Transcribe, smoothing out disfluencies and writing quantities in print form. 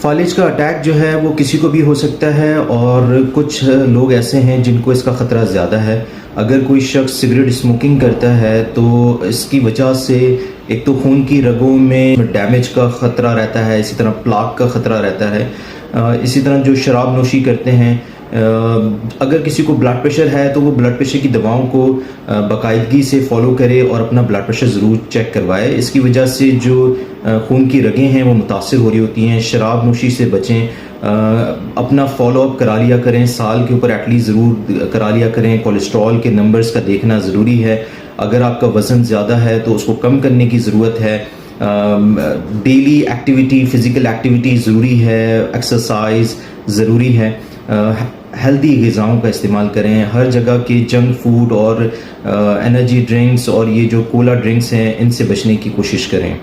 फालिज का अटैक जो है वो किसी को भी हो सकता है और कुछ लोग ऐसे हैं जिनको इसका ख़तरा ज़्यादा है। अगर कोई शख्स सिगरेट स्मोकिंग करता है तो इसकी वजह से एक तो खून की रगों में डैमेज का ख़तरा रहता है, इसी तरह प्लाक का ख़तरा रहता है। इसी तरह जो शराब नोशी करते हैं, अगर किसी को ब्लड प्रेशर है तो वो ब्लड प्रेशर की दवाओं को बाकायदगी से फॉलो करे और अपना ब्लड प्रेशर ज़रूर चेक करवाए। इसकी वजह से जो खून की रगें हैं वो मुतासर हो रही होती हैं। शराब नोशी से बचें, अपना फॉलो अप करा लिया करें, साल के ऊपर एटलीस्ट ज़रूर करा लिया करें। कोलेस्ट्रॉल के नंबर्स का देखना ज़रूरी है। अगर आपका वज़न ज़्यादा है तो उसको कम करने की ज़रूरत है। डेली एक्टिविटी, फ़िज़िकल एक्टिविटी ज़रूरी है, एक्सरसाइज ज़रूरी है। हेल्दी ग़िज़ाओं का इस्तेमाल करें। हर जगह के जंक फूड और एनर्जी ड्रिंक्स और ये जो कोला ड्रिंक्स हैं इनसे बचने की कोशिश करें।